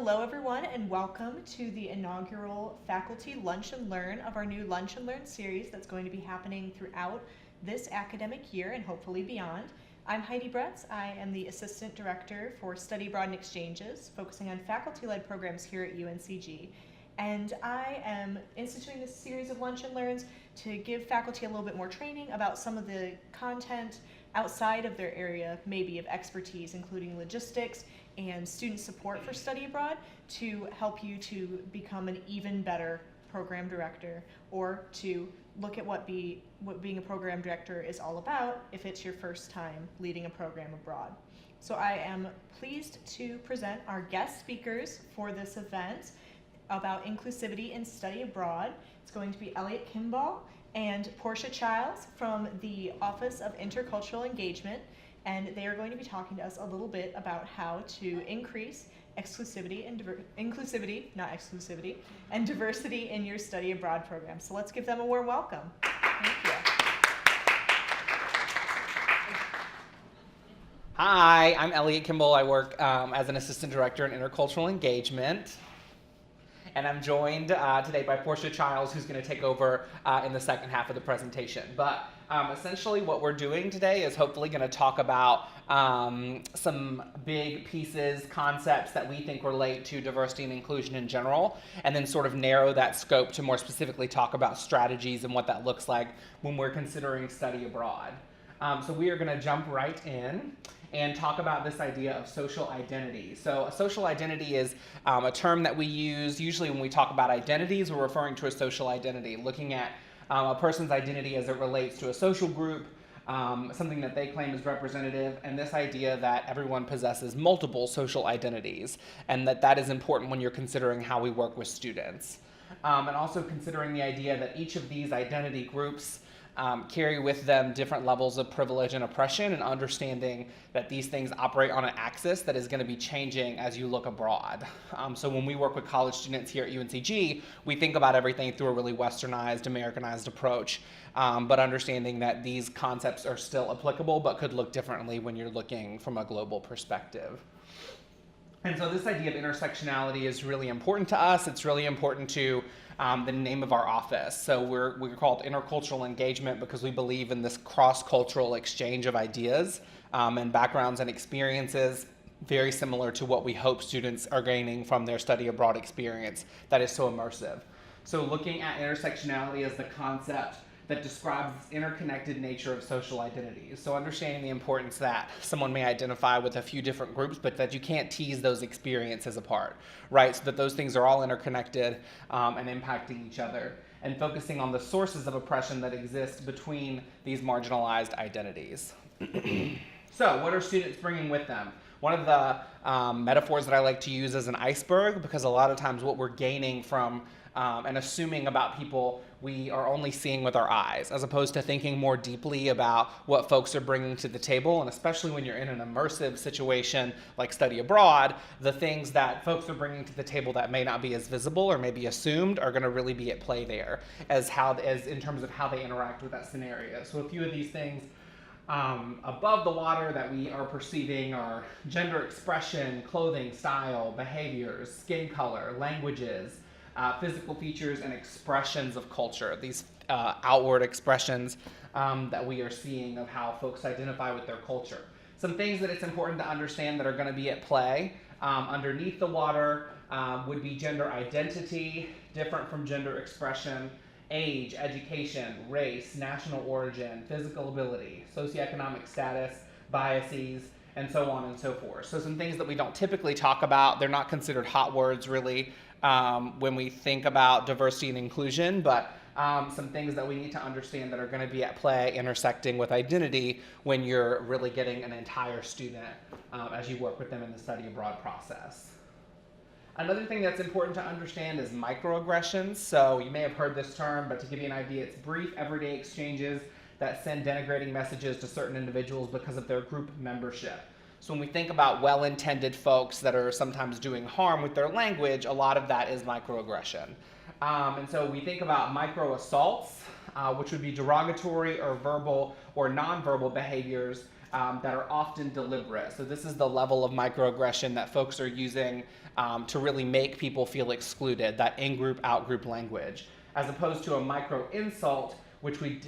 Hello everyone and welcome to the inaugural Faculty Lunch and Learn of our new Lunch and Learn series that's going to be happening throughout this academic year and hopefully beyond. I'm Heidi Bretz. I am the Assistant Director for Study Abroad and Exchanges, focusing on faculty-led programs here at UNCG. And I am instituting this series of Lunch and Learns to give faculty a little bit more training about some of the content outside of their area, maybe of expertise, including logistics and student support for study abroad, to help you to become an even better program director, or to look at what being a program director is all about if it's your first time leading a program abroad. So I am pleased to present our guest speakers for this event about inclusivity in study abroad. It's going to be Elliott Kimball and Porshe Chiles from the Office of Intercultural Engagement, and they are going to be talking to us a little bit about how to increase inclusivity and diversity in your study abroad program. So let's give them a warm welcome. Thank you. Hi, I'm Elliott Kimball. I work as an assistant director in intercultural engagement. And I'm joined today by Porshe Chiles, who's going to take over in the second half of the presentation. But essentially what we're doing today is hopefully going to talk about some big pieces, concepts that we think relate to diversity and inclusion in general, and then sort of narrow that scope to more specifically talk about strategies and what that looks like when we're considering study abroad. So we are going to jump right in and talk about this idea of social identity. So a social identity is a term that we use usually when we talk about identities. We're referring to a social identity, looking at a person's identity as it relates to a social group, something that they claim is representative, and this idea that everyone possesses multiple social identities, and that is important when you're considering how we work with students. And also considering the idea that each of these identity groups carry with them different levels of privilege and oppression, and understanding that these things operate on an axis that is going to be changing as you look abroad. So when we work with college students here at UNCG, we think about everything through a really westernized, Americanized approach, but understanding that these concepts are still applicable but could look differently when you're looking from a global perspective. And so this idea of intersectionality is really important to us. It's really important to the name of our office. So we're called Intercultural Engagement because we believe in this cross-cultural exchange of ideas and backgrounds and experiences, very similar to what we hope students are gaining from their study abroad experience that is so immersive. So looking at intersectionality as the concept that describes the interconnected nature of social identities. So understanding the importance that someone may identify with a few different groups, but that you can't tease those experiences apart, right? So that those things are all interconnected and impacting each other, and focusing on the sources of oppression that exist between these marginalized identities. So what are students bringing with them? One of the metaphors that I like to use is an iceberg, because a lot of times what we're gaining from and assuming about people, we are only seeing with our eyes, as opposed to thinking more deeply about what folks are bringing to the table. And especially when you're in an immersive situation like study abroad, the things that folks are bringing to the table that may not be as visible or maybe assumed are going to really be at play there, as in terms of how they interact with that scenario. So a few of these things above the water that we are perceiving are gender expression, clothing style, behaviors, skin color, languages, physical features, and expressions of culture, these outward expressions that we are seeing of how folks identify with their culture. Some things that it's important to understand that are going to be at play underneath the water would be gender identity, different from gender expression, age, education, race, national origin, physical ability, socioeconomic status, biases, and so on and so forth. So some things that we don't typically talk about, they're not considered hot words really when we think about diversity and inclusion, but some things that we need to understand that are going to be at play intersecting with identity when you're really getting an entire student as you work with them in the study abroad process. Another thing that's important to understand is microaggressions. So you may have heard this term, but to give you an idea, it's brief everyday exchanges that send denigrating messages to certain individuals because of their group membership. So when we think about well-intended folks that are sometimes doing harm with their language, a lot of that is microaggression. And so we think about micro-assaults, which would be derogatory or verbal or nonverbal behaviors that are often deliberate. So this is the level of microaggression that folks are using to really make people feel excluded, that in-group, out-group language, as opposed to a micro-insult, which we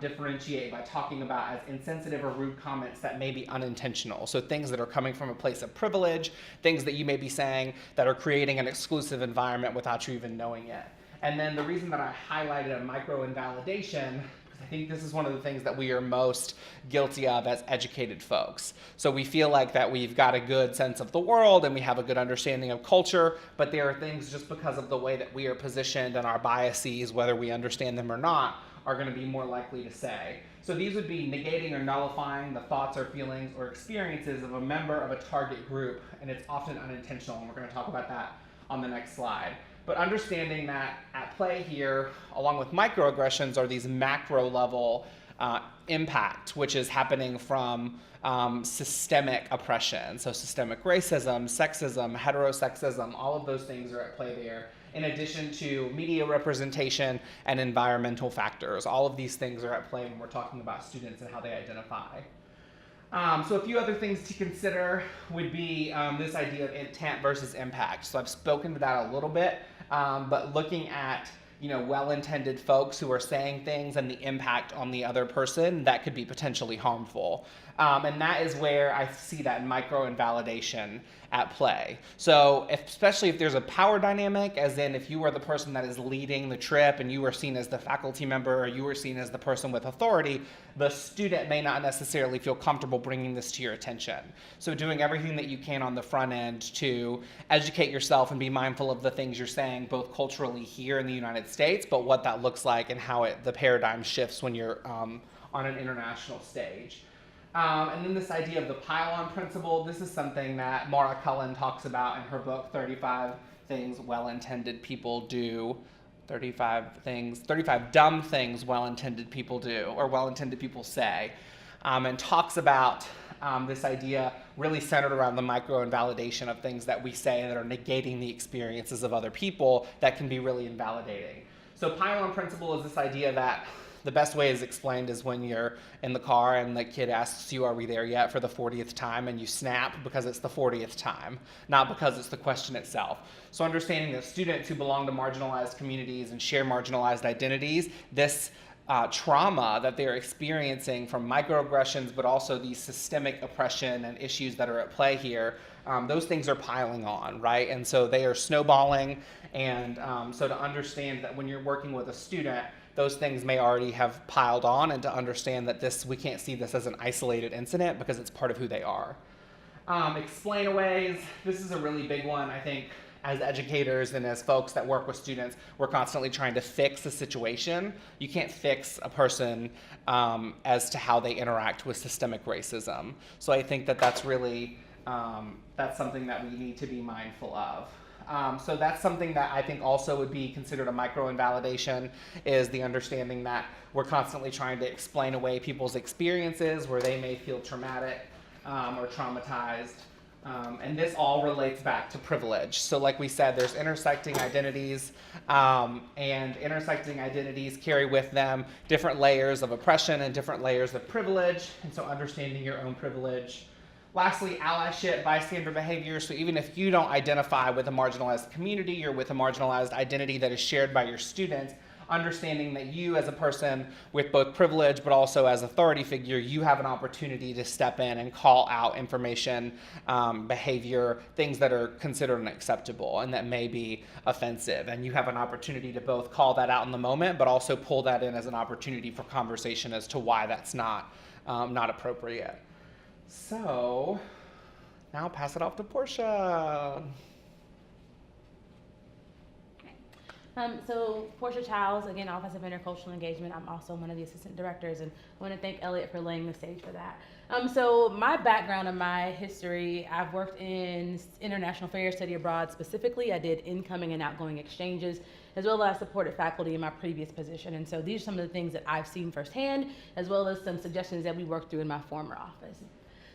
differentiate by talking about as insensitive or rude comments that may be unintentional. So things that are coming from a place of privilege, things that you may be saying that are creating an exclusive environment without you even knowing it. And then the reason that I highlighted a micro-invalidation, I think this is one of the things that we are most guilty of as educated folks. So we feel like that we've got a good sense of the world and we have a good understanding of culture, but there are things just because of the way that we are positioned and our biases, whether we understand them or not, are going to be more likely to say. So these would be negating or nullifying the thoughts or feelings or experiences of a member of a target group, and it's often unintentional, and we're going to talk about that on the next slide. But understanding that at play here, along with microaggressions, are these macro level impact, which is happening from systemic oppression. So systemic racism, sexism, heterosexism, all of those things are at play there, in addition to media representation and environmental factors. All of these things are at play when we're talking about students and how they identify. So a few other things to consider would be this idea of intent versus impact. So I've spoken to that a little bit, but looking at well-intended folks who are saying things and the impact on the other person that could be potentially harmful. And that is where I see that micro-invalidation at play. So especially if there's a power dynamic, as in if you are the person that is leading the trip and you are seen as the faculty member or you are seen as the person with authority, the student may not necessarily feel comfortable bringing this to your attention. So doing everything that you can on the front end to educate yourself and be mindful of the things you're saying, both culturally here in the United States, but what that looks like and how the paradigm shifts when you're on an international stage. And then this idea of the pile-on principle, this is something that Maura Cullen talks about in her book, 35 Things Well-Intended People Do, 35 Dumb Things Well-Intended People Do, or Well-Intended People Say, and talks about this idea really centered around the micro-invalidation of things that we say that are negating the experiences of other people that can be really invalidating. So pile-on principle is this idea that the best way is explained is when you're in the car and the kid asks you, are we there yet, for the 40th time, and you snap because it's the 40th time, not because it's the question itself. So understanding that students who belong to marginalized communities and share marginalized identities, this trauma that they're experiencing from microaggressions, but also these systemic oppression and issues that are at play here, those things are piling on, right? And so they are snowballing, and so to understand that when you're working with a student, those things may already have piled on, and to understand that we can't see this as an isolated incident because it's part of who they are. Explainaways, this is a really big one. I think as educators and as folks that work with students, we're constantly trying to fix a situation. You can't fix a person as to how they interact with systemic racism. So I think that that's really, that's something that we need to be mindful of. So that's something that I think also would be considered a micro-invalidation, is the understanding that we're constantly trying to explain away people's experiences where they may feel traumatic or traumatized. And this all relates back to privilege. So like we said, there's intersecting identities, and intersecting identities carry with them different layers of oppression and different layers of privilege, and so understanding your own privilege. Lastly, allyship, bystander behavior. So even if you don't identify with a marginalized community or with a marginalized identity that is shared by your students, understanding that you as a person with both privilege but also as authority figure, you have an opportunity to step in and call out information, behavior, things that are considered unacceptable and that may be offensive. And you have an opportunity to both call that out in the moment, but also pull that in as an opportunity for conversation as to why that's not appropriate. So now I'll pass it off to Porsche. So Porshe Chiles, again, Office of Intercultural Engagement. I'm also one of the assistant directors, and I want to thank Elliott for laying the stage for that. So my background and my history, I've worked in international affairs, study abroad specifically. I did incoming and outgoing exchanges, as well as supported faculty in my previous position. And so these are some of the things that I've seen firsthand, as well as some suggestions that we worked through in my former office.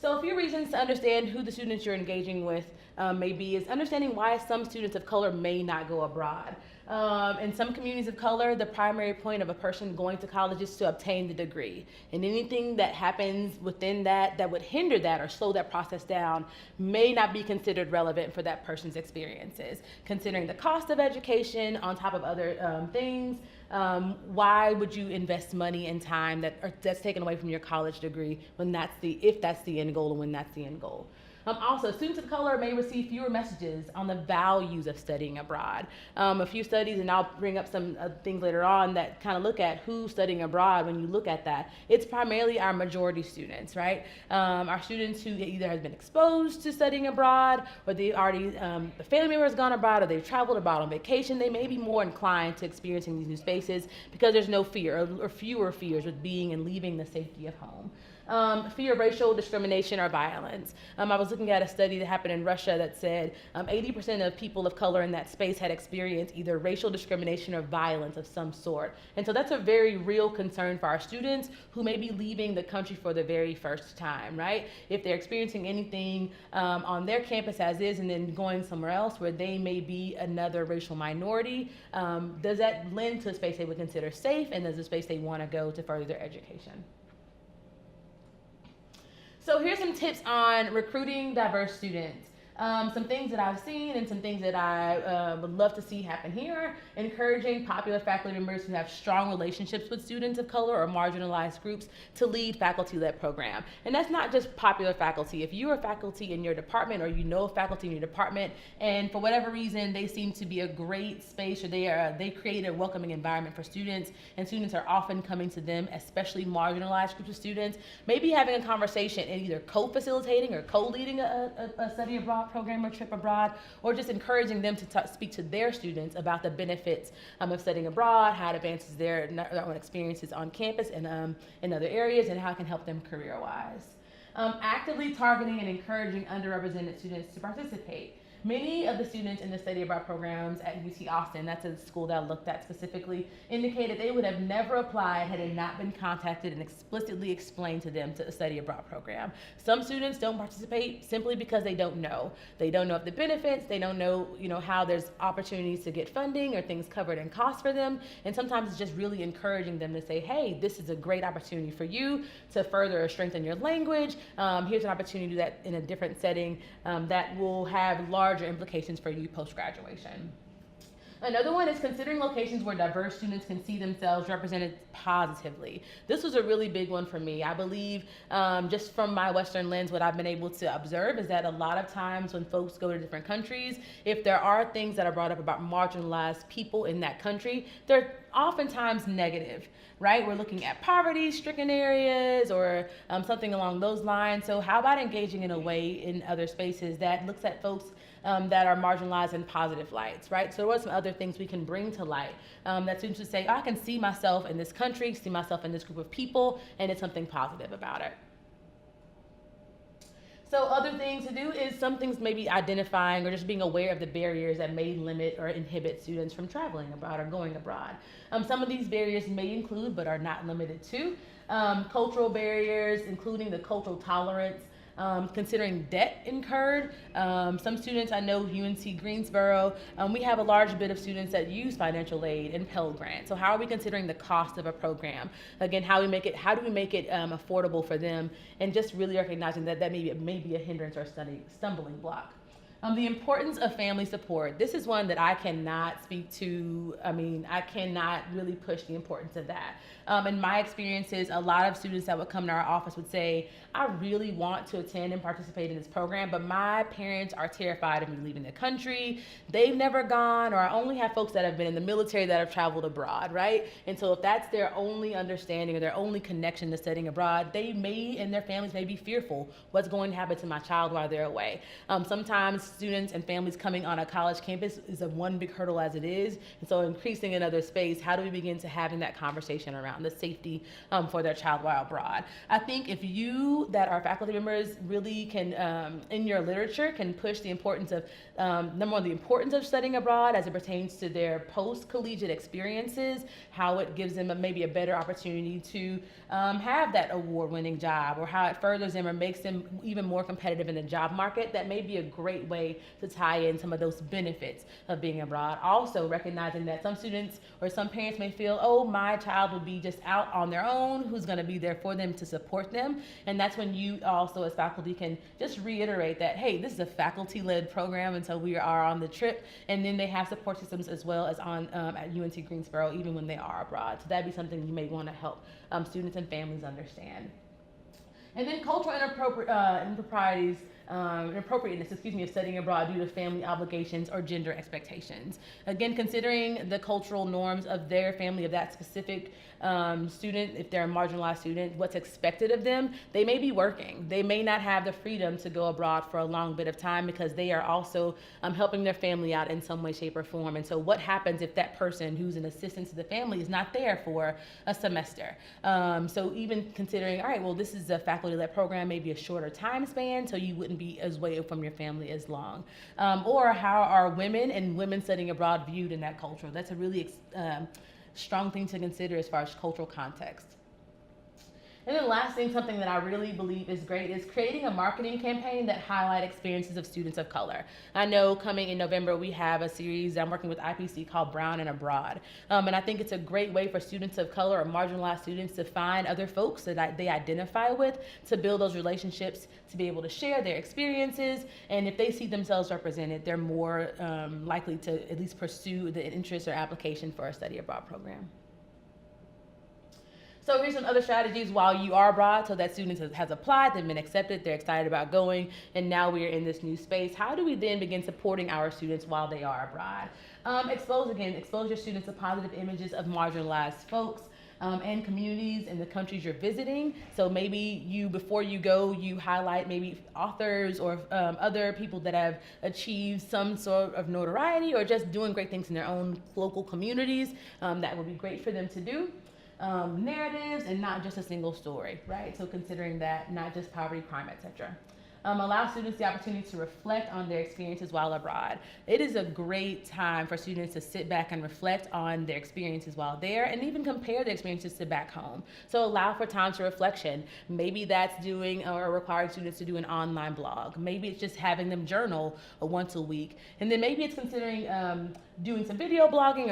So a few reasons to understand who the students you're engaging with may be is understanding why some students of color may not go abroad. In some communities of color, the primary point of a person going to college is to obtain the degree. And anything that happens within that would hinder that or slow that process down may not be considered relevant for that person's experiences. Considering the cost of education on top of other things, why would you invest money and time that's taken away from your college degree when if that's the end goal and when that's the end goal? Also, students of color may receive fewer messages on the values of studying abroad. A few studies, and I'll bring up some things later on that kind of look at who's studying abroad. When you look at that, it's primarily our majority students, right? Our students who either have been exposed to studying abroad, or they already, the family member has gone abroad, or they've traveled abroad on vacation. They may be more inclined to experiencing these new spaces because there's no fear or fewer fears with being and leaving the safety of home. Fear of racial discrimination or violence. I was looking at a study that happened in Russia that said 80% of people of color in that space had experienced either racial discrimination or violence of some sort. And so that's a very real concern for our students who may be leaving the country for the very first time, right? If they're experiencing anything on their campus as is and then going somewhere else where they may be another racial minority, does that lend to a space they would consider safe, and does a space they want to go to further their education? So here's some tips on recruiting diverse students. Some things that I've seen and some things that I would love to see happen here. Encouraging popular faculty members who have strong relationships with students of color or marginalized groups to lead faculty-led program. And that's not just popular faculty. If you are faculty in your department or you know faculty in your department and for whatever reason they seem to be a great space or they create a welcoming environment for students and students are often coming to them, especially marginalized groups of students, maybe having a conversation and either co-facilitating or co-leading a study abroad program or trip abroad, or just encouraging them to speak to their students about the benefits of studying abroad, how it advances their own experiences on campus and in other areas, and how it can help them career-wise. Actively targeting and encouraging underrepresented students to participate. Many of the students in the study abroad programs at UT Austin, that's a school that I looked at specifically, indicated they would have never applied had it not been contacted and explicitly explained to them to a study abroad program. Some students don't participate simply because they don't know. They don't know of the benefits, they don't know, how there's opportunities to get funding or things covered in cost for them, and sometimes it's just really encouraging them to say, hey, this is a great opportunity for you to further or strengthen your language. Here's an opportunity to do that in a different setting that will have larger implications for you post-graduation. Another one is considering locations where diverse students can see themselves represented positively. This was a really big one for me. I believe just from my Western lens, what I've been able to observe is that a lot of times when folks go to different countries, if there are things that are brought up about marginalized people in that country, they're oftentimes negative, right? We're looking at poverty-stricken areas or something along those lines. So how about engaging in a way in other spaces that looks at folks that are marginalized in positive lights, right? So what are some other things we can bring to light that students would say, I can see myself in this country, see myself in this group of people, and it's something positive about it. So other things to do is some things maybe identifying or just being aware of the barriers that may limit or inhibit students from traveling abroad or going abroad. Some of these barriers may include, but are not limited to, cultural barriers, including the cultural tolerance, considering debt incurred. Some students, I know UNC Greensboro, we have a large bit of students that use financial aid and Pell Grant. So how are we considering the cost of a program? Again, how do we make it affordable for them? And just really recognizing that may be a hindrance or stumbling block. The importance of family support. This is one that I cannot speak to. I cannot really push the importance of that. In my experiences, a lot of students that would come to our office would say, I really want to attend and participate in this program, but my parents are terrified of me leaving the country. They've never gone, or I only have folks that have been in the military that have traveled abroad, right? And so if that's their only understanding or their only connection to studying abroad, they may, and their families may be fearful what's going to happen to my child while they're away. Sometimes students and families coming on a college campus is a one big hurdle as it is. And so increasing another space, how do we begin to having that conversation around the safety for their child while abroad? I think if you that are faculty members really can, in your literature, can push the importance of, number one, the importance of studying abroad as it pertains to their post-collegiate experiences, how it gives them maybe a better opportunity to have that award-winning job, or how it furthers them or makes them even more competitive in the job market. That may be a great way way to tie in some of those benefits of being abroad. Also recognizing that some students or some parents may feel, oh, my child would be just out on their own, who's going to be there for them to support them. And that's when you also as faculty can just reiterate that, hey, this is a faculty-led program until we are on the trip, and then they have support systems as well as on at UNC Greensboro even when they are abroad. So that'd be something you may want to help students and families understand. And then cultural inappropriateness of studying abroad due to family obligations or gender expectations. Again, considering the cultural norms of their family, of that specific student, if they're a marginalized student, what's expected of them, they may be working. They may not have the freedom to go abroad for a long bit of time because they are also helping their family out in some way, shape, or form. And so what happens if that person who's an assistant to the family is not there for a semester? So even considering, all right, well, this is a faculty-led program, maybe a shorter time span, so you wouldn't be as away from your family as long. Or how are women and women studying abroad viewed in that culture? That's a really strong thing to consider as far as cultural context. And then last thing, something that I really believe is great, is creating a marketing campaign that highlight experiences of students of color. I know coming in November, we have a series I'm working with IPC called Brown and Abroad. And I think it's a great way for students of color or marginalized students to find other folks that they identify with, to build those relationships, to be able to share their experiences. And if they see themselves represented, they're more likely to at least pursue the interest or application for a study abroad program. So here's some other strategies while you are abroad. So that student has applied, they've been accepted, they're excited about going, and now we are in this new space. How do we then begin supporting our students while they are abroad? Expose your students to positive images of marginalized folks and communities in the countries you're visiting. So maybe before you go, you highlight maybe authors or other people that have achieved some sort of notoriety or just doing great things in their own local communities. That would be great for them to do. Narratives and not just a single story, right? So considering that, not just poverty, crime, etc. Allow students the opportunity to reflect on their experiences while abroad. It is a great time for students to sit back and reflect on their experiences while there, and even compare their experiences to back home. So allow for time to reflection. Maybe that's doing or requiring students to do an online blog. Maybe it's just having them journal once a week. And then maybe it's considering doing some video blogging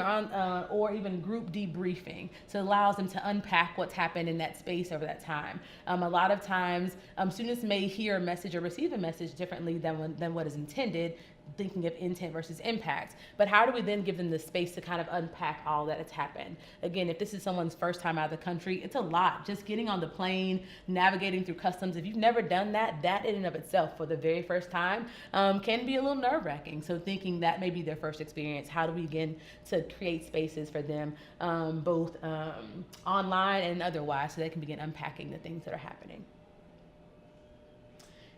or even group debriefing. So it allows them to unpack what's happened in that space over that time. A lot of times, students may hear a message or receive a message differently than what is intended, thinking of intent versus impact. But how do we then give them the space to kind of unpack all that has happened? Again, if this is someone's first time out of the country, it's a lot. Just getting on the plane, navigating through customs. If you've never done that in and of itself for the very first time can be a little nerve-wracking. So thinking that may be their first experience, how do we begin to create spaces for them, both online and otherwise, so they can begin unpacking the things that are happening.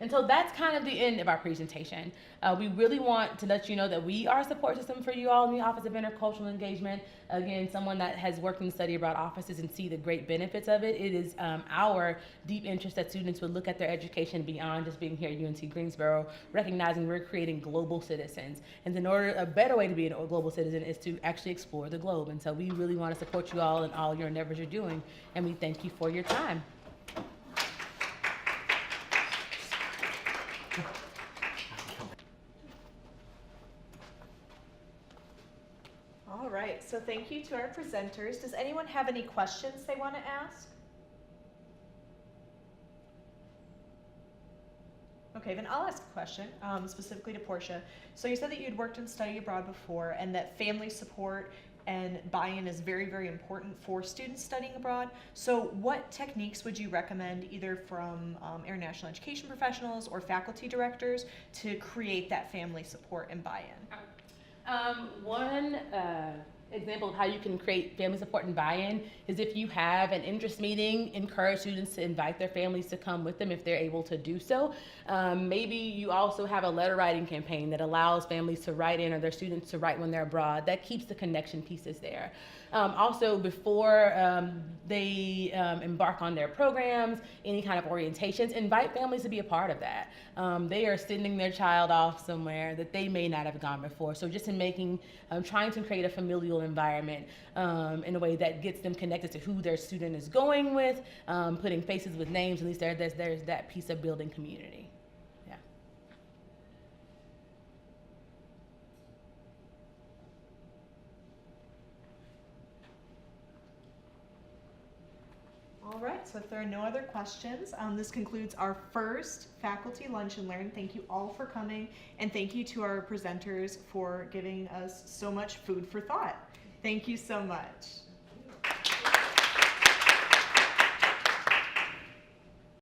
And so that's kind of the end of our presentation. We really want to let you know that we are a support system for you all in the Office of Intercultural Engagement. Again, someone that has worked in the study abroad offices and see the great benefits of it. It is our deep interest that students would look at their education beyond just being here at UNC Greensboro, recognizing we're creating global citizens. And a better way to be a global citizen is to actually explore the globe. And so we really want to support you all in all your endeavors you're doing. And we thank you for your time. All right, so thank you to our presenters. Does anyone have any questions they want to ask? Okay, then I'll ask a question, specifically to Porsche. So you said that you'd worked in study abroad before and that family support and buy-in is very, very important for students studying abroad. So what techniques would you recommend either from international education professionals or faculty directors to create that family support and buy-in? One example of how you can create family support and buy-in is if you have an interest meeting, encourage students to invite their families to come with them if they're able to do so. Maybe you also have a letter writing campaign that allows families to write in or their students to write when they're abroad. That keeps the connection pieces there. Also, before they embark on their programs, any kind of orientations, invite families to be a part of that. They are sending their child off somewhere that they may not have gone before. So just in trying to create a familial environment in a way that gets them connected to who their student is going with, putting faces with names, at least there's that piece of building community. Yeah. All right, so if there are no other questions, this concludes our first faculty lunch and learn. Thank you all for coming, and thank you to our presenters for giving us so much food for thought. Thank you so much.